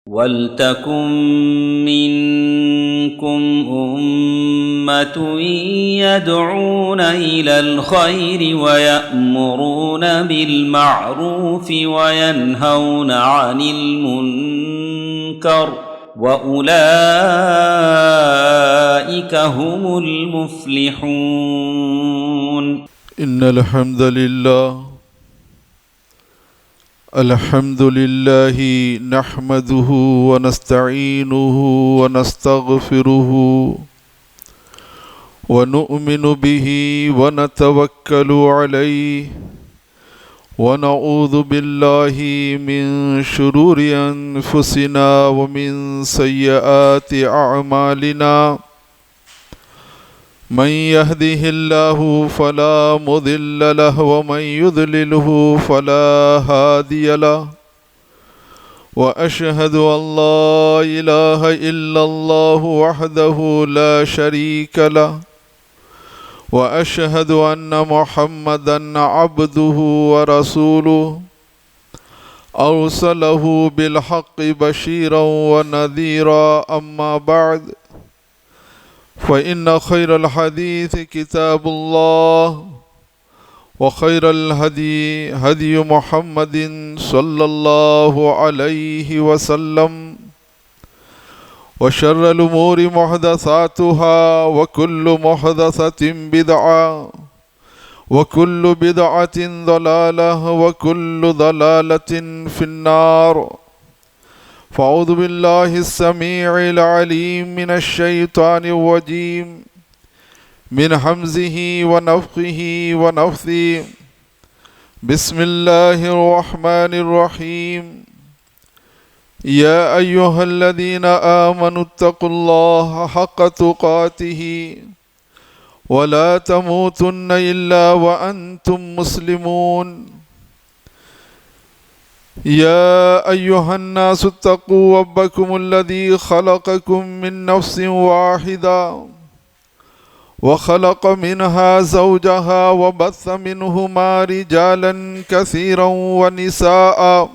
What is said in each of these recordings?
وَلْتَكُن مِّنكُمْ أُمَّةٌ يَدْعُونَ إِلَى الْخَيْرِ وَيَأْمُرُونَ بِالْمَعْرُوفِ وَيَنْهَوْنَ عَنِ الْمُنكَرِ وَأُولَئِكَ هُمُ الْمُفْلِحُونَ. إن الحمد لله نحمده ونستعينه ونستغفره ونؤمن به ونتوكل عليه ونعوذ بالله من شرور أنفسنا ومن سيئات أعمالنا من يهده الله فلا مضل له ومن يضلله فلا هادي له وأشهد أن لا إله إلا الله وحده لا شريك له وأشهد أن محمدا عبده ورسوله أرسله بالحق بشيرا ونذيرا أما بعد فإن خير الحديث كتاب الله وخير الهدي هدي محمد صلى الله عليه وسلم وشر الأمور محدثاتها وكل محدثة بدعة وكل بدعة ضلالة وكل ضلالة في النار. فأعوذ بالله السميع العليم من الشيطان الرجيم من همزه ونفخه ونفثه. بسم الله الرحمن الرحيم. يا أيها الذين آمنوا اتقوا الله حق تقاته ولا تموتن إلا وأنتم مسلمون. يا أيها الناس اتقوا ربكم الذي خلقكم من نفس واحدة وخلق منها زوجها وبث منهما رجالا كثيرا ونساء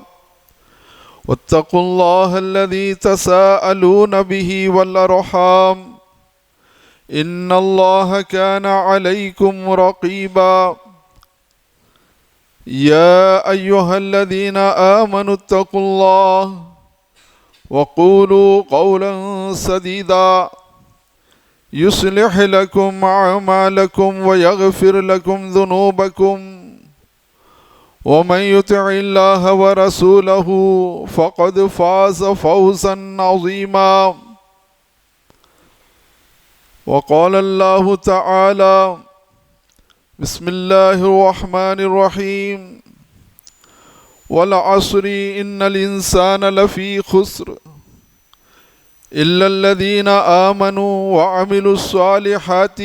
واتقوا الله الذي تساءلون به والأرحام إن الله كان عليكم رقيبا. يا أيها الذين آمنوا اتقوا الله وقولوا قولا سديدا يصلح لكم أعمالكم ويغفر لكم ذنوبكم ومن يطع الله ورسوله فقد فاز فوزا عظيما. وقال الله تعالى بسم الله الرحمن الرحيم. والعصر إن الإنسان لفي خسر إلا الذين آمنوا وعملوا الصالحات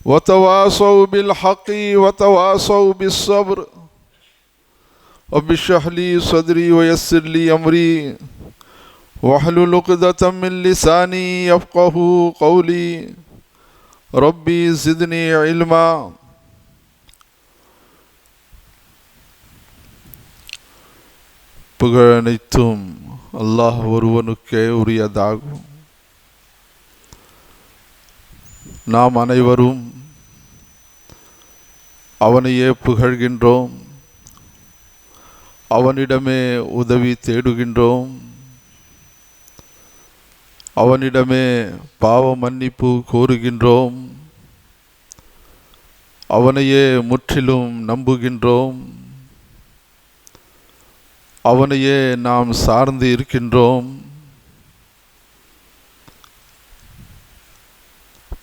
وتواصوا بالحق وتواصوا بالصبر. رب اشرح لي صدري ويسر لي أمري واحلل عقدة من لساني يفقه قولي. ربي زدني علما. புகழனைத்தும் அல்லாஹ் ஒருவனுக்கே உரியதாகும். நாம் அனைவரும் அவனையே புகழ்கின்றோம், அவனிடமே உதவி தேடுகின்றோம், அவனிடமே பாவ மன்னிப்பு கோருகின்றோம், அவனையே முற்றிலும் நம்புகின்றோம், அவனையே நாம் சார்ந்து இருக்கின்றோம்.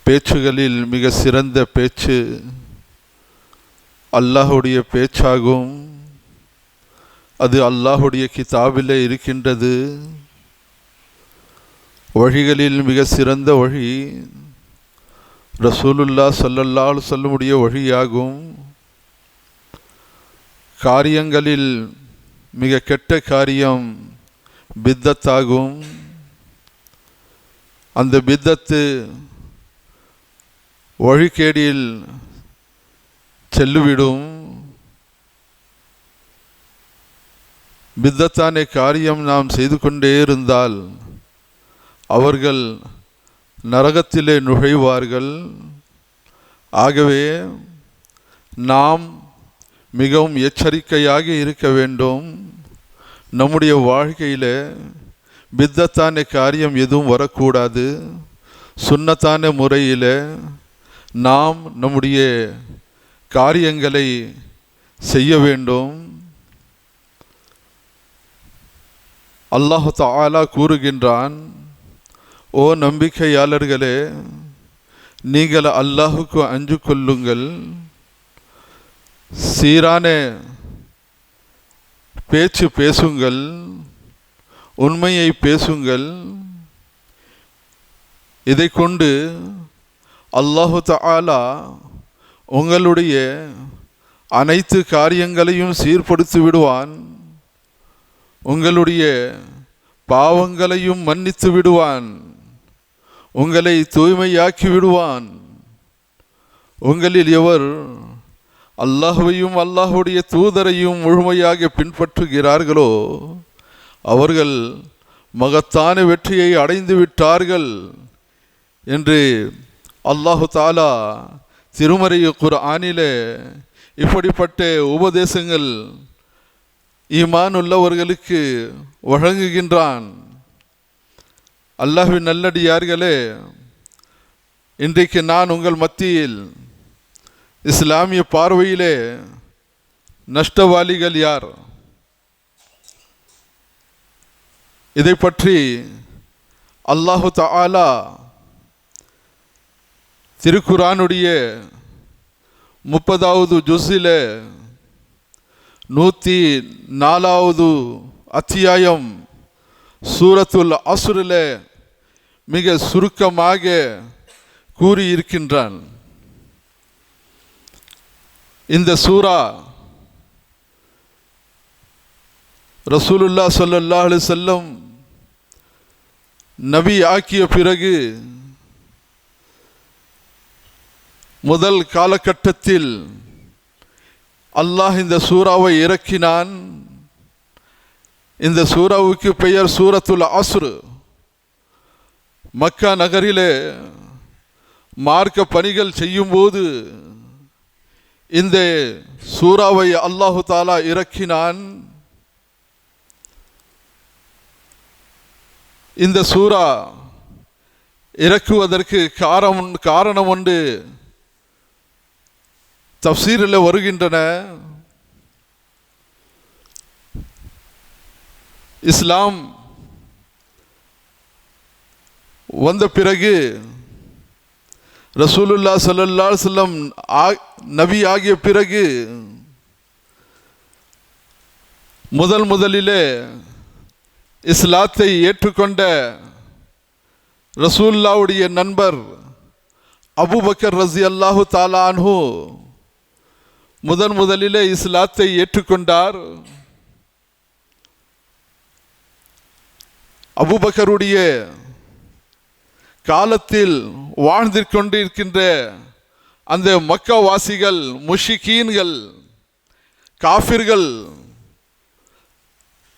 பேச்சுகளில் மிக சிறந்த பேச்சு அல்லாஹுடைய பேச்சாகும். அது அல்லாஹுடைய கிதாபிலே இருக்கின்றது. வழிகளில் மிக சிறந்த வழி ரசூலுல்லாஹ் ஸல்லல்லாஹு அலைஹி வஸல்லமுடைய வழியாகும். காரியங்களில் மிக கெட்ட காரியம் பித்தத்தாகும். அந்த பித்தத்து வழிகேடில் செல்லுவிடும். பித்தத்தானே காரியம் நாம் செய்து கொண்டே இருந்தால் அவர்கள் நரகத்திலே நுழைவார்கள். ஆகவே நாம் மிகவும் எச்சரிக்கையாக இருக்க வேண்டும். நம்முடைய வாழ்க்கையில் பித்தத்தான காரியம் எதுவும் வரக்கூடாது. சுன்னத்தான முறையில் நாம் நம்முடைய காரியங்களை செய்ய வேண்டும். அல்லாஹ் தஆலா கூறுகின்றான், ஓ நம்பிக்கையாளர்களே, நீங்கள் அல்லாஹுக்கு அஞ்சு கொள்ளுங்கள், சீரான பேச்சு பேசுங்கள், உண்மையை பேசுங்கள். இதை கொண்டு அல்லாஹு தஆலா உங்களுடைய அனைத்து காரியங்களையும் சீர்படுத்தி விடுவான். உங்களுடைய பாவங்களையும் மன்னித்து விடுவான். உங்களை தூய்மையாக்கி விடுவான். உங்களில் எவர் அல்லாஹ்வையும் அல்லாஹ்வுடைய தூதரையும் முழுமையாக பின்பற்றுகிறார்களோ அவர்கள் மகத்தான வெற்றியை அடைந்து விட்டார்கள் என்று அல்லாஹு தஆலா திருமறை குர்ஆனிலே இப்படிப்பட்ட உபதேசங்கள் ஈமான் உள்ளவர்களுக்கு வழங்குகின்றான். அல்லாஹ்வின் நல்லடியார்களே, இன்றைக்கு நான் உங்கள் மத்தியில் இஸ்லாமிய பார்வையிலே நஷ்டவாளிகள் யார், இதை பற்றி அல்லாஹு தஆலா திருக்குர்ஆனுடைய 30வது ஜுஸிலே 104வது அத்தியாயம் சூரத்துல் அஸ்ரிலே மிக சுருக்கமாக கூறியிருக்கின்றான். இந்த சூரா ரசூலுல்லாஹ் ஸல்லல்லாஹு அலைஹி வஸல்லம் நபி ஆக்கிய பிறகு முதல் காலகட்டத்தில் அல்லாஹ் இந்த சூராவை இறக்கினான். இந்த சூராவுக்கு பெயர் சூரத்துல் அஸ்ர். மக்கா நகரிலே மார்க்க பணிகள் செய்யும்போது இந்த சூராவை அல்லாஹு தஆலா இறக்கினான். இந்த சூரா இறக்குவதற்கு காரணம் உண்டு தஃப்சீரில் வருகின்றன. இஸ்லாம் வந்த பிறகு ரசூலுல்லாஹ் ஸல்லல்லாஹு அலைஹி வஸல்லம் நபி ஆகிய பிறகு முதலிலே இஸ்லாத்தை ஏற்றுக்கொண்ட ரசூலுல்லாஹ்வுடைய நண்பர் அபூபக்கர் ரஸியல்லாஹு தஆலா அன்ஹு முதலிலே இஸ்லாத்தை ஏற்றுக்கொண்டார். அபூபக்கருடைய காலத்தில் வாழ்ந்து கொண்டிருக்கின்ற அந்த மக்காவாசிகள், முஷ்ரிக்கீன்கள், காஃபிர்கள்,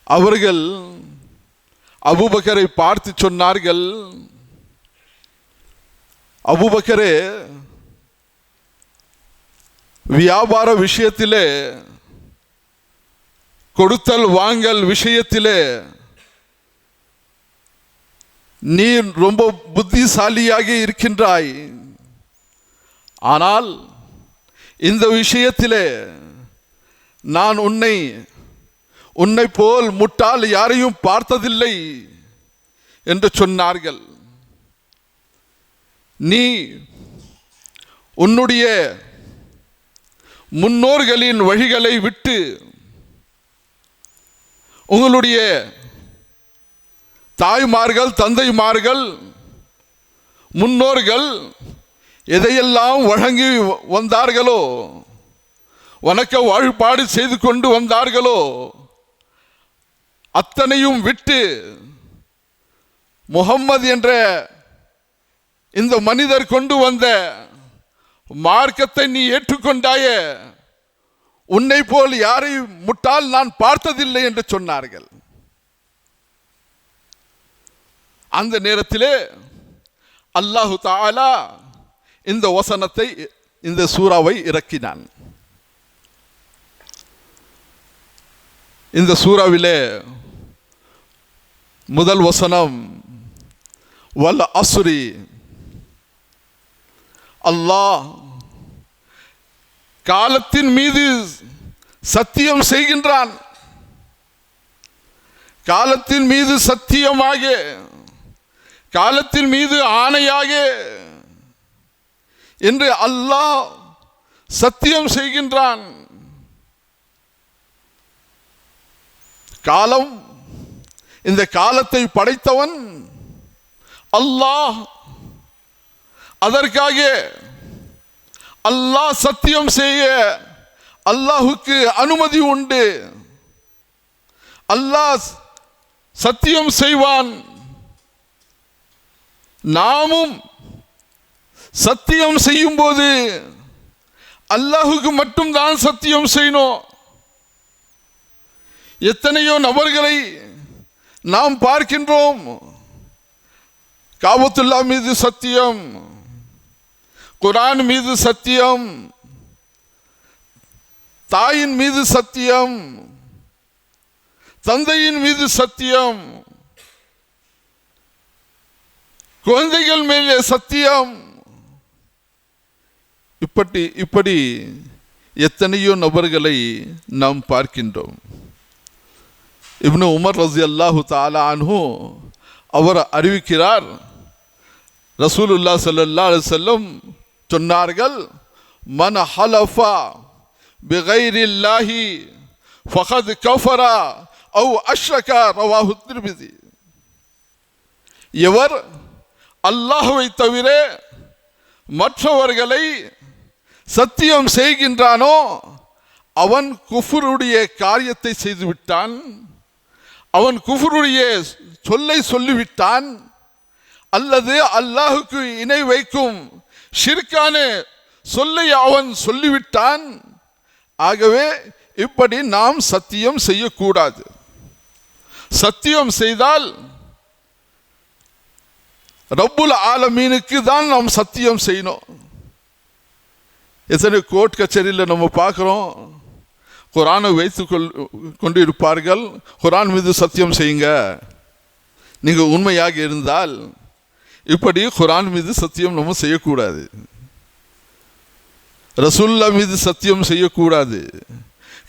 அவர்கள் அபூபக்கரை பார்த்து சொன்னார்கள், அபூபக்கரே, வியாபார விஷயத்திலே, கொடுத்தல் வாங்கல் விஷயத்திலே நீ ரொம்ப புத்திசாலியாக இருக்கின்றாய். ஆனால் இந்த விஷயத்திலே நான் உன்னை போல் முட்டாள் யாரையும் பார்த்ததில்லை என்று சொன்னார்கள். நீ உன்னுடைய முன்னோர்களின் வழிகளை விட்டு உங்களுடைய தாய்மார்கள், தந்தைமார்கள், முன்னோர்கள் எதையெல்லாம் வழங்கி வந்தார்களோ, வணக்க வழிபாடு செய்து கொண்டு வந்தார்களோ, அத்தனையும் விட்டு முஹம்மது என்ற இந்த மனிதர் கொண்டு வந்த மார்க்கத்தை நீ ஏற்றுக்கொண்டாயே, உன்னை போல் யாரையும் முட்டாள் நான் பார்த்ததில்லை என்று சொன்னார்கள். அந்த நேரத்திலே அல்லாஹு தஆலா இந்த வசனத்தை, இந்த சூறாவை இறக்கினான். இந்த சூறாவிலே முதல் வசனம் வல் அஸ்ரி, அல்லாஹ் காலத்தின் மீது சத்தியம் செய்கின்றான். காலத்தின் மீது சத்தியமாக, காலத்தின் மீது ஆணையாக என்று அல்லாஹ் சத்தியம் செய்கின்றான். காலம், இந்த காலத்தை படைத்தவன் அல்லாஹ். அதற்காக அல்லாஹ் சத்தியம் செய்ய அல்லாஹுக்கு அனுமதி உண்டு. அல்லாஹ் சத்தியம் செய்வான். நாமும் சத்தியம் செய்யும் போது அல்லாஹுக்கு மட்டும்தான் சத்தியம் செய்யணும். எத்தனையோ நபர்களை நாம் பார்க்கின்றோம். காபத்துல்லா மீது சத்தியம், குர்ஆன் மீது சத்தியம், தாயின் மீது சத்தியம், தந்தையின் மீது சத்தியம், குழந்தைகள் மேலே சத்தியம். இப்படி எத்தனையோ நபர்களை நாம் பார்க்கின்றோம். இப்னு உமர் ரலியல்லாஹு தஆலா அன்ஹு அவர் அறிவிக்கிறார், ரசூலுல்லாஹ் ஸல்லல்லாஹு அலைஹி வஸல்லம் சொன்னார்கள், மன் ஹலஃபா பிகைரில்லாஹி ஃபகத் கஃபரா அவ் அஷ்ரகா, ரவாஹு திர்மிதி. எவர் அல்லாஹ்வை தவிர மற்றவர்களை சத்தியம் செய்கின்றானோ அவன் குஃபருடைய காரியத்தை செய்துவிட்டான், அவன் குஃபருடைய சொல்லை சொல்லிவிட்டான், அல்லது அல்லாஹுக்கு இணை வைக்கும் ஷிர்கான சொல்லை அவன் சொல்லிவிட்டான். ஆகவே இப்படி நாம் சத்தியம் செய்யக்கூடாது. சத்தியம் செய்தால் ரப்புல் ஆலமீனுக்கு தான் நாம் சத்தியம் செய்யணும். எத்தனை கோர்ட் கச்சேரியில் நம்ம பார்க்குறோம், குர்ஆனை வைத்து கொண்டு இருப்பார்கள். குர்ஆன் மீது சத்தியம் செய்யுங்க நீங்கள் உண்மையாக இருந்தால். இப்படி குர்ஆன் மீது சத்தியம் நம்ம செய்யக்கூடாது. ரசூலுல்லாஹ் மீது சத்தியம் செய்யக்கூடாது.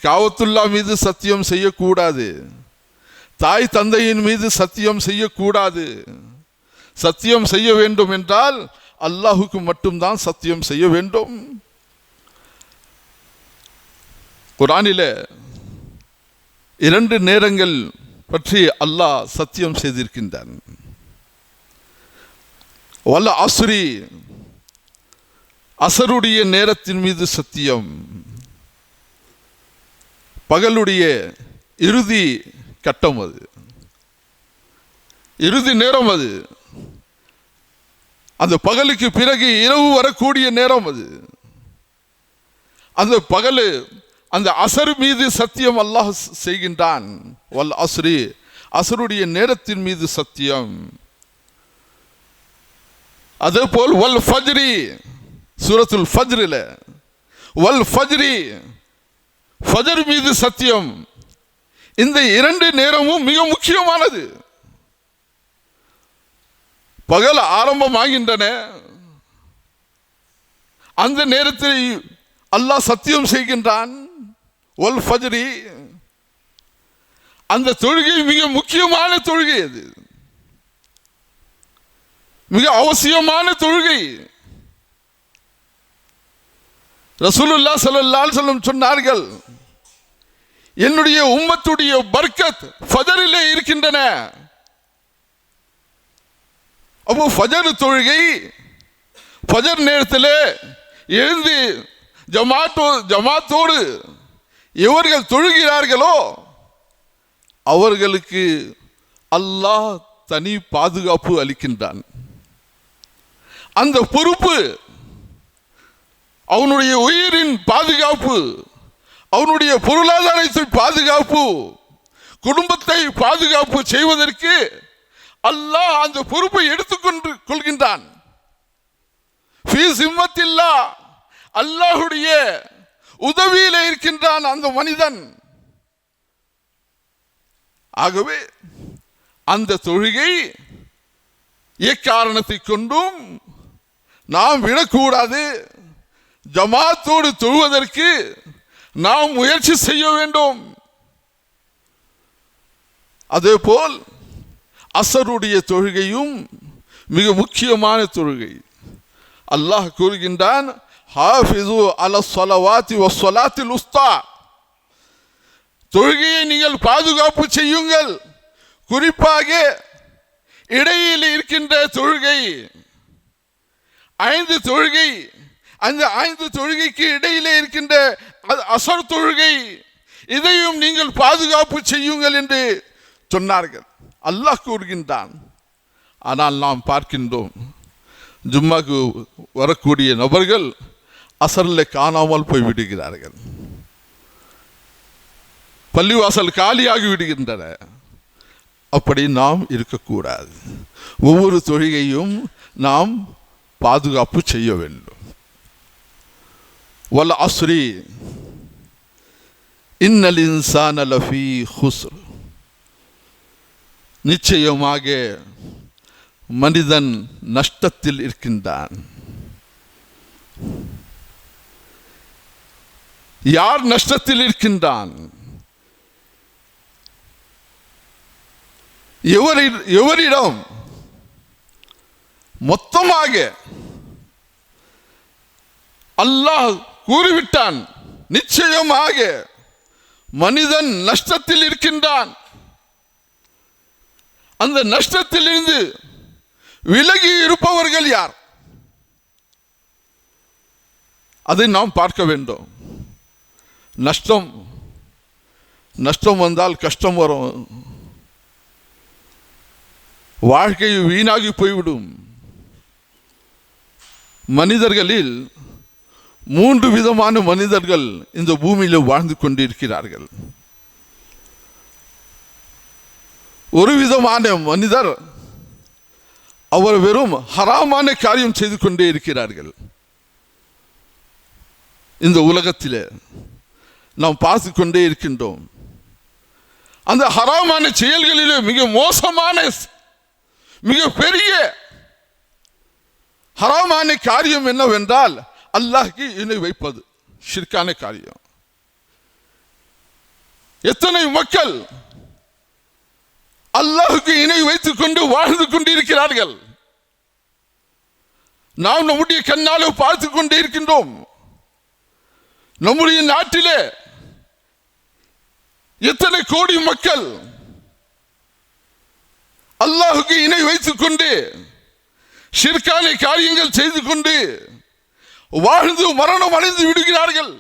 காபத்துல்லா மீது சத்தியம் செய்யக்கூடாது. தாய் தந்தையின் மீது சத்தியம் செய்யக்கூடாது. சத்தியம் செய்ய வேண்டும் என்றால் அல்லாஹுக்கு மட்டும்தான் சத்தியம் செய்ய வேண்டும். குர்ஆனிலே 2 நேரங்கள் பற்றி அல்லாஹ் சத்தியம் செய்திருக்கின்றான். வல் அஸ்ரி, அசருடைய நேரத்தின் மீது சத்தியம். பகலுடைய இறுதி கட்டம் அது, இறுதி நேரம் அது. அந்த பகலுக்கு பிறகு இரவு வரக்கூடிய நேரம் அது. அந்த பகல், அந்த அசர் மீது சத்தியம் அல்லாஹ் செய்கின்றான். வல் அஸ்ரி, அசருடைய நேரத்தின் மீது சத்தியம். அதே போல் வல் ஃபஜ்ரி, சூரத்துல் ஃபஜ்ரில் வல் ஃபஜ்ரி, ஃபஜர் மீது சத்தியம். இந்த 2 நேரமும் மிக முக்கியமானது. பகல் ஆரம்பமாகின்றன, அந்த நேரத்தில் அல்லாஹ் சத்தியம் செய்கின்றான். வல் ஃபஜ்ரி, அந்த தொழுகை மிக முக்கியமான தொழுகை, அது மிக அவசியமான தொழுகை. ரசூலுல்லாஹ் ஸல்லல்லாஹு அலைஹி வஸல்லம் சொன்னார்கள், என்னுடைய உம்மத்துடைய பர்க்கத் ஃபஜரிலே இருக்கின்றன. அப்போ ஃபஜர் தொழுகை, ஃபஜர் நேரத்தில் எழுந்து ஜமாத்தோடு எவர்கள் தொழுகிறார்களோ அவர்களுக்கு அல்லாஹ் தனி பாதுகாப்பு அளிக்கின்றான். அந்த பொறுப்பு, அவனுடைய உயிரின் பாதுகாப்பு அவனுடைய பொருளாதாரத்தை பாதுகாப்பு, குடும்பத்தை பாதுகாப்பு செய்வதற்கு அல்லாஹ் அந்த பொறுப்பை எடுத்துக்கொண்டு கொள்கின்றான். அல்லாஹுடைய உதவியில இருக்கின்றான் அந்த மனிதன். ஆகவே அந்த தொழுகை எக்காரணத்தை கொண்டும் நாம் விடக்கூடாது. ஜமாத்தோடு தொழுவதற்கு நாம் முயற்சி செய்ய வேண்டும். அதேபோல் அசருடைய தொழுகையும் மிக முக்கியமான தொழுகை. அல்லாஹ் கூறுகின்றான், ஹாஃபிது அலா ஸலவாத்தி வஸ்ஸலாத்தில் உஸ்தா, தொழுகையை நீங்கள் பாதுகாப்பு செய்யுங்கள், குறிப்பாக இடையில் இருக்கின்ற தொழுகை 5 தொழுகை, அந்த 5 தொழுகைக்கு இடையிலே இருக்கின்ற அசர் தொழுகை, இதையும் நீங்கள் பாதுகாப்பு செய்யுங்கள் என்று சொன்னார்கள். அல்லாஹ் கூறுகின்றான். ஆனால் நாம் பார்க்கின்றோம், ஜும்மாக்கு வரக்கூடிய நபர்கள் அசரில் காணாமல் போய் விடுகிறார்கள். பள்ளிவாசல் காலியாகி விடுகின்றன. அப்படி நாம் இருக்கக்கூடாது. ஒவ்வொரு தொழுகையும் நாம் பாதுகாப்பு செய்ய வேண்டும். வல் அஸ்ரி இன்னல் இன்சான லஃபீ ஹுஸ்ர், நிச்சயமாக மனிதன் நஷ்டத்தில் இருக்கின்றான். யார் நஷ்டத்தில் இருக்கின்றான்? எவரிடம்? மொத்தமாக அல்லாஹ் கூறிவிட்டான், நிச்சயமாக மனிதன் நஷ்டத்தில் இருக்கின்றான். அந்த நஷ்டத்திலிருந்து விலகி இருப்பவர்கள் யார்? அதை நாம் பார்க்க வேண்டும். நஷ்டம் வந்தால் கஷ்டம் வரும், வாழ்க்கை வீணாகி போய்விடும். மனிதர்களில் 3 விதமான மனிதர்கள் இந்த பூமியில் வாழ்ந்து கொண்டிருக்கிறார்கள். ஒரு விதமான மனிதர், அவர் வெறும் ஹராமான காரியம் செய்து கொண்டே இருக்கிறார்கள். இந்த உலகத்தில் நாம் பார்த்து கொண்டே இருக்கின்றோம். அந்த ஹராமான செயல்களிலே மிக மோசமான, மிக பெரிய ஹராமான காரியம் என்னவென்றால் அல்லாஹ்க்கு இணை வைப்பது, ஷிர்கான காரியம். எத்தனை மக்கள் அல்லாஹ்வுக்கு இணை வைத்துக் கொண்டு வாழ்ந்து கொண்டிருக்கிறார்கள். நாம் நம்முடைய கண்ணாலே பார்த்து கொண்டே இருக்கின்றோம். நம்முடைய நாட்டிலே எத்தனை கோடி மக்கள் அல்லாஹ்வுக்கு இணை வைத்துக் கொண்டு ஷிர்கான காரியங்கள் செய்து கொண்டு வாழ்ந்து மரணம் அடைந்து விடுகிறார்கள்.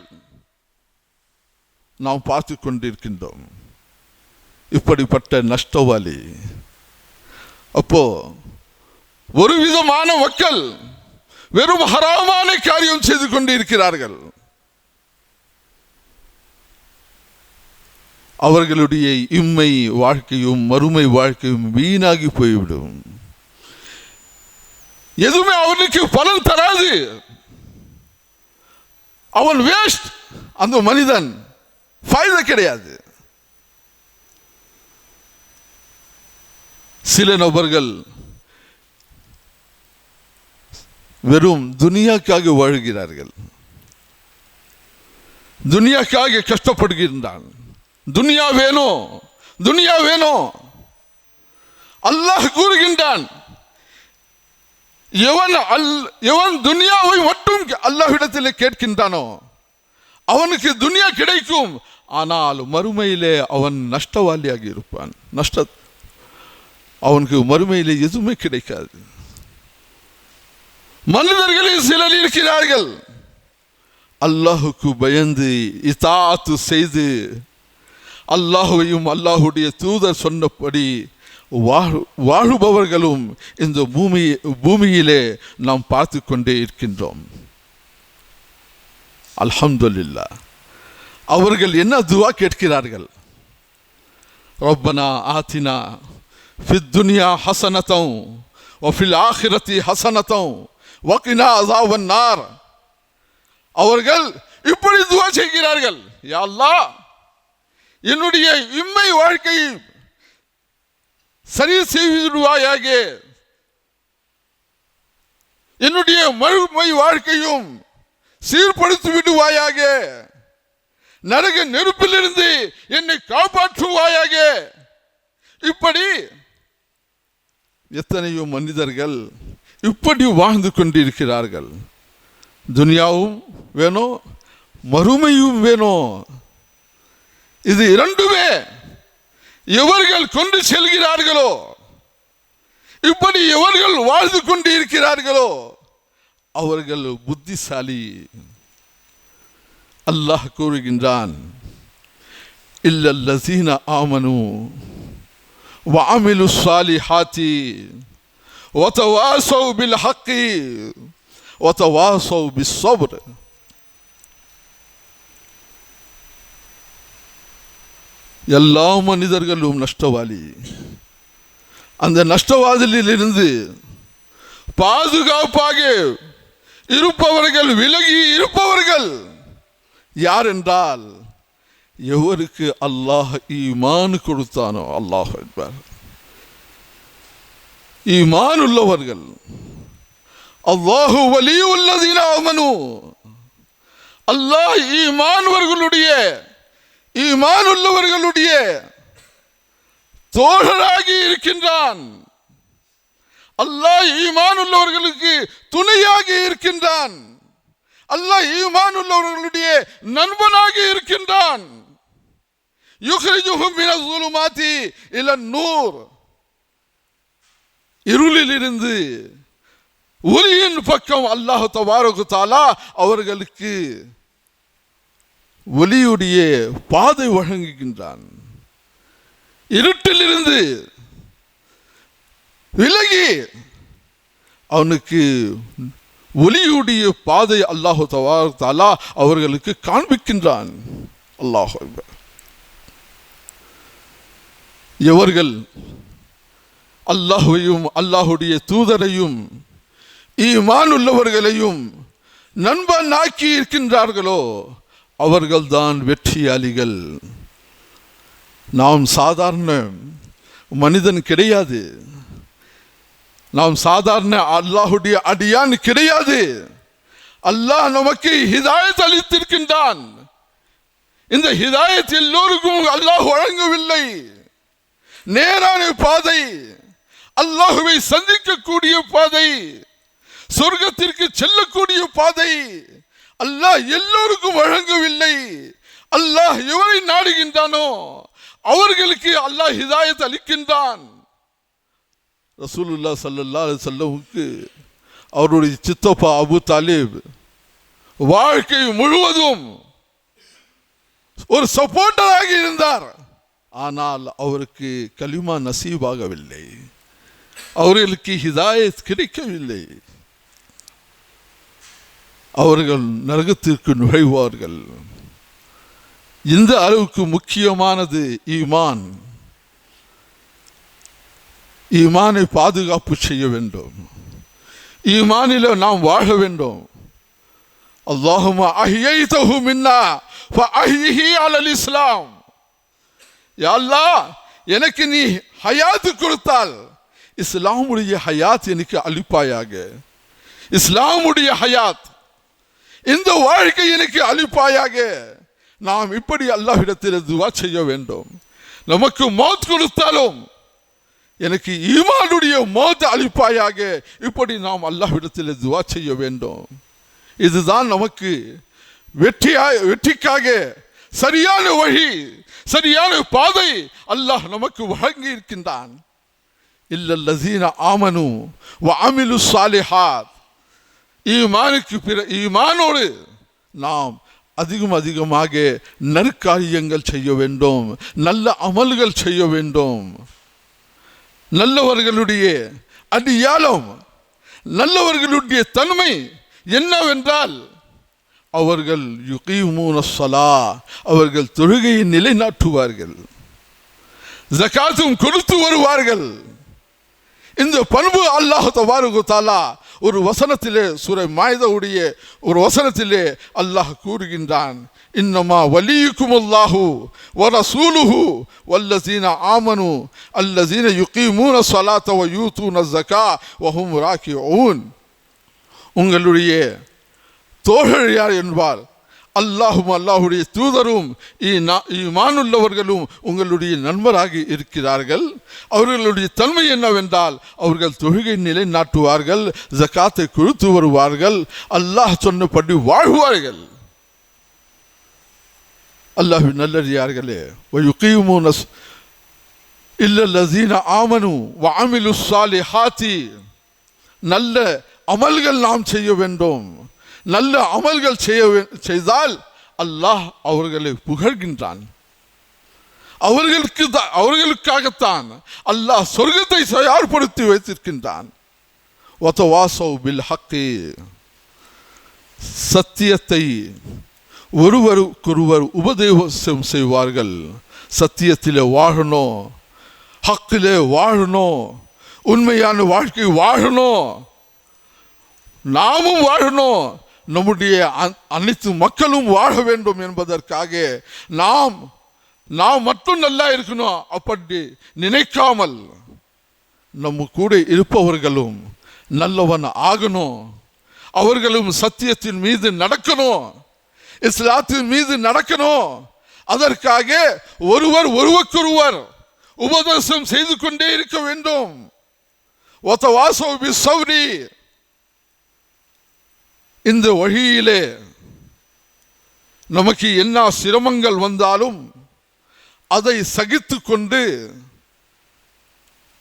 நாம் பார்த்து கொண்டிருக்கின்றோம். இப்படிப்பட்ட நஷ்டவாளி. அப்போ ஒரு விதமான மக்கள் வெறும் ஹராமான காரியம் செய்து கொண்டிருக்கிறார்கள். அவர்களுடைய இம்மை வாழ்க்கையும் மறுமை வாழ்க்கையும் வீணாகி போய்விடும். எதுவுமே அவனுக்கு பலன் தராது. அவன் வேஸ்ட். அந்த மனிதன் ஃபைதா கிடையாது. சில நபர்கள் வெறும் துனியாக்காக வாழ்கிறார்கள், துனியாக்காக கஷ்டப்படுகின்றான். துனியா வேணும், துனியா வேணும். அல்லாஹ் கூறுகின்றான், எவன் துனியாவை மட்டும் அல்லாஹ்விடத்தில் கேட்கின்றானோ அவனுக்கு துனியா கிடைக்கும். ஆனால் மறுமையிலே அவன் நஷ்டவாளியாக இருப்பான். அவனுக்கு மறுமையிலே எதுவுமே கிடைக்காது. மனிதர்களில் சிலர் இருக்கிறார்கள், அல்லாஹுக்கு பயந்து இதாஅத்து செய்து அல்லாஹுவையும் அல்லாஹுடைய தூதர் சொன்னபடி வாழுபவர்களும் இந்த பூமியிலே நாம் பார்த்து கொண்டே இருக்கின்றோம். அல்ஹம்துலில்லாஹ். அவர்கள் என்ன துவா கேட்கிறார்கள்? ரப்பனா ஆத்தினா ஃபித் துன்யா ஹஸனத்தன் வ ஃபில் ஆখিরাতি ஹஸனத்தன் வகினா அஸாபன் நார். அவர்கள் இப்படி துவா செய்கிறார்கள், யா அல்லாஹ், என்னுடைய இம்மை வாழ்க்கையை சரி செய்துவிடுவாயாக, என்னுடைய மறுமை வாழ்க்கையும் சீர்படுத்தி விடுவாயாக, நரக நெருப்பிலிருந்து என்னை காப்பாற்றுவாயாக. இப்படி எத்தனையோ மனிதர்கள் இப்படி வாழ்ந்து கொண்டிருக்கிறார்கள். துனியாவும் வேணும், மறுமையும் வேணும். இது இரண்டுமே எவர்கள் கொண்டு செல்கிறார்களோ, இப்படி எவர்கள் வாழ்ந்து கொண்டு இருக்கிறார்களோ அவர்கள் புத்திசாலி. அல்லாஹ் கூறுகின்றான், இல்லல்லஸீன ஆமனு வ அமிலுஸ் ஸாலிஹாத்தி வ தவாஸௌ பில் ஹக்கி வ தவாஸௌ பிஸ் ஸப்ர். எல்லா மனிதர்களும் நஷ்டவாளி. அந்த நஷ்டவாதிலிருந்து பாதுகாப்பாக இருப்பவர்கள், விலகி இருப்பவர்கள் யார் என்றால், எவருக்கு அல்லாஹ் ஈமான் கொடுத்தானோ. அல்லாஹ் அக்பர். ஈமான் உள்ளவர்கள். அல்லாஹு வலியுல்லதீன ஆமனு. அல்லாஹ் ஈமான் உள்ளவர்களுடைய தோழராகி இருக்கின்றான். அல்லாஹ் ஈமான் உள்ளவர்களுக்கு துணையாக இருக்கின்றான். அல்லாஹ் ஈமான் உள்ளவர்களுடைய நண்பனாக இருக்கின்றான். யுக்ரிஜுஹும் மினஸ் ஸுலுமாத்தி இலன் நூர். இருளிலிருந்து ஒளியின் பக்கம் அல்லாஹ் தபாரக தஆலா அவர்களுக்கு ஒளியுடைய பாதை வழங்குகின்றான். இருட்டிலிருந்து விலகி அவனுக்கு ஒளியுடைய பாதை அல்லாஹ் தபாரக தஆலா அவர்களுக்கு காண்பிக்கின்றான். அல்லாஹ் அக்பர். எவர்கள் அல்லாஹ்வையும் அல்லாஹுடைய தூதரையும் ஈமான் உள்ளவர்களையும் நண்பன் ஆக்கி இருக்கின்றார்களோ அவர்கள்தான் வெற்றியாளிகள். நாம் சாதாரண மனிதன் கிடையாது, நாம் சாதாரண அல்லாஹுடைய அடியான் கிடையாது. அல்லாஹ் நமக்கு ஹிதாயத் அளித்திருக்கின்றான். இந்த ஹிதாயத் எல்லோருக்கும் அல்லாஹ் வழங்கவில்லை. நேரான பாதை, அல்லாஹுவை சந்திக்கக்கூடிய பாதை, சொர்க்கத்திற்கு செல்லக்கூடிய பாதை அல்லாஹ் எல்லோருக்கும் வழங்கவில்லை. அல்லாஹ் எவரை நாடுகின்றானோ அவர்களுக்கு அல்லாஹ் ஹிதாயத் அளிக்கின்றான். ரசூலுல்லாஹ் ஸல்லல்லாஹு அலைஹி வஸல்லமுக்கு அவருடைய சித்தப்பா அபூ தாலிப் வாழ்க்கை முழுவதும் ஒரு சப்போர்ட்டராக இருந்தார். ஆனால் அவருக்கு கலிமா நசீபாகவில்லை, அவர்களுக்கு ஹிதாயத் கிடைக்கவில்லை. அவர்கள் நரகத்திற்கு நுழைவார்கள். இந்த அளவுக்கு முக்கியமானது ஈமான். ஈமானை பாதுகாப்பு செய்ய வேண்டும். ஈமானில் நாம் வாழ வேண்டும். அல்லாஹும்ம அஹ்யைதஹு மின்னா ஃபஅஹ்யிஹி அலல் இஸ்லாம். யா அல்லாஹ், எனக்கு நீ ஹயாத் கொடுத்தால் இஸ்லாமுடைய ஹயாத் எனக்கு அளிப்பாயாக. இஸ்லாமுடைய ஹயாத், இந்த வாழ்க்கை எனக்கு அளிப்பாயாக. நாம் இப்படி அல்லாஹ்விடத்தில் துஆ செய்ய வேண்டும். நமக்கு மௌத் கொடுத்தாலும் எனக்கு ஈமானுடைய மௌத் அளிப்பாயாக. இப்படி நாம் அல்லாஹ்விடத்தில் துஆ செய்ய வேண்டும். இதுதான் நமக்கு வெற்றிக்காக சரியான வழி, சரியான பாதை அல்லாஹ் நமக்கு வழங்கி இருக்கின்றான். இல்லல்லஸீன ஆமனு வ அமிலுஸ் ஸாலிஹாத். ஈமானோடு நாம் அதிகமாக நற்காரியங்கள் செய்ய வேண்டும், நல்ல அமல்கள் செய்ய வேண்டும். நல்லவர்களுடைய அடியாளம், நல்லவர்களுடைய தன்மை என்னவென்றால் அவர்கள் யுகீமூன ஸலா, அவர்கள் தொழுகையை நிலைநாட்டுவார்கள், ஜகாத்தும் கொடுத்து வருவார்கள். இந்த பண்பு அல்லாஹ் தபாரக வ தஆலா ஒரு வசனத்திலே, சூரை மாயிதாவுடைய ஒரு வசனத்திலே அல்லாஹ் கூறுகின்றான், இன்னமா வலியுக்குமுல்லாஹு வ ரசூலுஹு வல்லஸீன ஆமனு அல்லஸீன யுகீமூன ஸலாத்த வ யூதூன ஸக்கா வ ஹும் ராக்கிஊன். உங்களுடைய தோழர் யார் என்பார், அல்லாஹும் அல்லாஹுடைய தூதரும் ஈமானுள்ளவர்களும் உங்களுடைய நண்பராகி இருக்கிறார்கள். அவர்களுடைய தன்மை என்னவென்றால் அவர்கள் தொழுகை நிலைநாட்டுவார்கள், ஜகாத்தை கொடுத்து வருவார்கள், அல்லாஹ் சொன்னபடி வாழ்வார்கள். அல்லாஹ்வின் நல்லடியார்களே, வயுகீமூன இல்லல்லஸீன ஆமனு வஅமிலுஸ் ஸாலிஹாத்தி, நல்ல அமல்கள் நாம் செய்ய வேண்டும். நல்ல அமல்கள் செய்தால் அல்லாஹ் அவர்களை புகழ்கின்றான். அவர்களுக்காகத்தான் அல்லாஹ் சொர்க்கத்தை தயார்படுத்தி வைத்திருக்கின்றான். வதவாஸவ் பில் ஹக்கி, சத்தியத்தை ஒருவருக்கொருவர் உபதேசம் செய்வார்கள். சத்தியத்திலே வாழணும், ஹக்கிலே வாழணும், உண்மையான வாழ்க்கை வாழணும், நாமும் வாழணும், நம்முடைய அனைத்து மக்களும் வாழ வேண்டும் என்பதற்காக நாம் மட்டும் நல்லா இருக்கணும் அப்படி நினைக்காமல் நம்ம கூட இருப்பவர்களும் நல்லவன் ஆகணும், அவர்களும் சத்தியத்தின் மீது நடக்கணும், இஸ்லாத்தின் மீது நடக்கணும். அதற்காக ஒருவருக்கொருவர் உபதேசம் செய்து கொண்டே இருக்க வேண்டும். வதவாஸவ் பிஸ்ஸப்ரி, இந்த வழியிலே நமக்கு என்ன சிரமங்கள் வந்தாலும் அதை சகித்து கொண்டு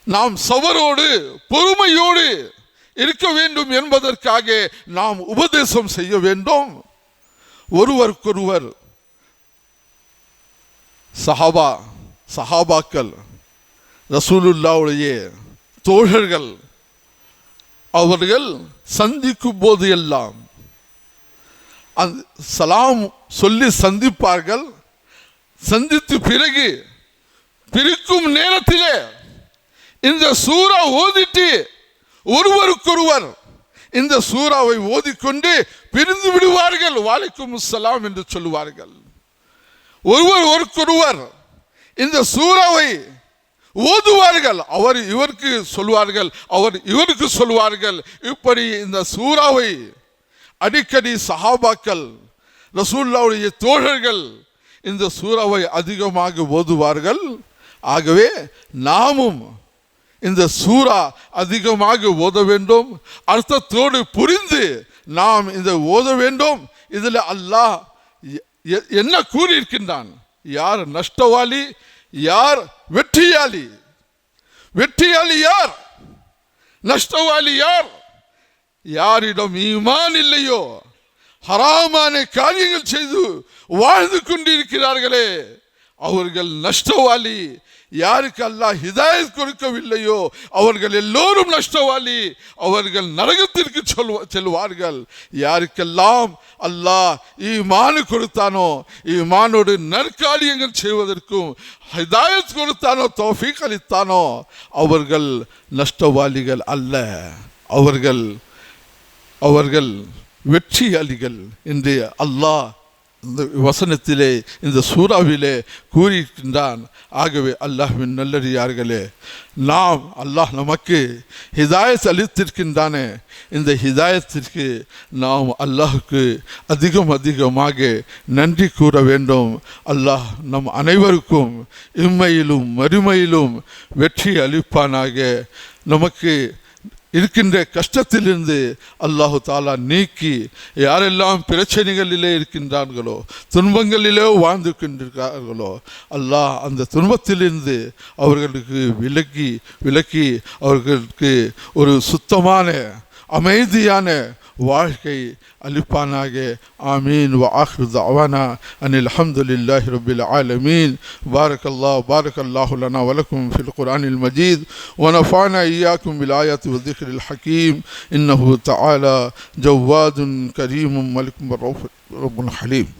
நாம் சபரோடு பொறுமையோடு இருக்க வேண்டும் என்பதற்காக நாம் உபதேசம் செய்ய வேண்டும். ஒருவருக்கொருவர் சஹாபாக்கள் ரசூலுல்லாஹ்வுடைய தோழர்கள், அவர்கள் சந்திக்கும் போது எல்லாம் சலாம் சொல்லி சந்திப்பார்கள். சந்தித்து பிறகு பிரிக்கும் நேரத்திலே இந்த சூரா ஓதிட்டு ஒருவருக்கொருவர் இந்த சூராவை ஓதிக்கொண்டு பிரிந்து விடுவார்கள். வலைக்கும் அஸ்ஸலாம் என்று சொல்லுவார்கள். ஒருவருக்கொருவர் இந்த சூராவை ஓதுவார்கள். அவர் இவருக்கு சொல்வார்கள், அவர் இவருக்கு சொல்வார்கள். இப்படி இந்த சூராவை அடிக்கடி சஹாபாக்கள் ரசூலுல்லாஹ்வுடைய தோழர்கள் இந்த சூராவை அதிகமாக ஓதுவார்கள். ஆகவே நாமும் இந்த சூரா அதிகமாக ஓத வேண்டும், அர்த்தத்தோடு புரிந்து நாம் இந்த ஓத வேண்டும். இதில் அல்லாஹ் என்ன கூறியிருக்கின்றான், யார் நஷ்டவாளி, யார் வெற்றியாளி, வெற்றியாளி யார், நஷ்டவாளி யார், யாரிடம் ஈமான் இல்லையோ, ஹராமான காரியங்கள் செய்து வாழ்ந்து கொண்டிருக்கிறார்களே அவர்கள் நஷ்டவாளி. யாருக்கு அல்லாஹ் ஹிதாயத் கொடுக்கவில்லையோ அவர்கள் எல்லோரும் நஷ்டவாளி, அவர்கள் நரகத்திற்கு செல்வார்கள். யாருக்கெல்லாம் அல்லாஹ் ஈமான் கொடுத்தானோ, ஈமானோடு நற்காரியங்கள் செய்வதற்கும் ஹிதாயத் கொடுத்தானோ, தௌஃபீக் அளித்தானோ, அவர்கள் நஷ்டவாளிகள் அல்ல, அவர்கள் வெற்றியாளிகள் என்று அல்லாஹ் இந்த வசனத்திலே இந்த சூறாவிலே கூறியிருக்கின்றான். ஆகவே அல்லாஹ்வின் நல்லடியார்களே, நாம் அல்லாஹ் நமக்கு ஹிதாயத் அளித்திருக்கின்றானே, இந்த ஹிதாயத்திற்கு நாம் அல்லாஹுக்கு அதிகமாக நன்றி கூற வேண்டும். அல்லாஹ் நம் அனைவருக்கும் இம்மையிலும் மறுமையிலும் வெற்றி அளிப்பானாக. நமக்கு இருக்கின்ற கஷ்டத்திலிருந்து அல்லாஹு தாலா நீக்கி, யாரெல்லாம் பிரச்சனைகளிலே இருக்கின்றார்களோ, துன்பங்களிலே வாழ்ந்து கொண்டிருக்கிறார்களோ, அல்லாஹ் அந்த துன்பத்திலிருந்து அவர்களுக்கு விலக்கி அவர்களுக்கு ஒரு சுத்தமான அமைதியான வாழ்க்கை அளிப்பானாக. ஆமீன். வ ஆஹிரு தஅவானா அனில் ஹம்துலில்லாஹி ரப்பில் ஆலமீன். பாரக்கல்லாஹு லனா வ லக்கும் ஃபில் குர்ஆனில் மஜீத் வ நஃபஅனா இய்யாக்கும் பில் ஆயாத்தி வ ذிக்ரில் ஹகீம். இன்னஹு தஆலா ஜவ்வாதுன் கரீமும் மலிக்கும் ரப்பூன் ஹலீம்.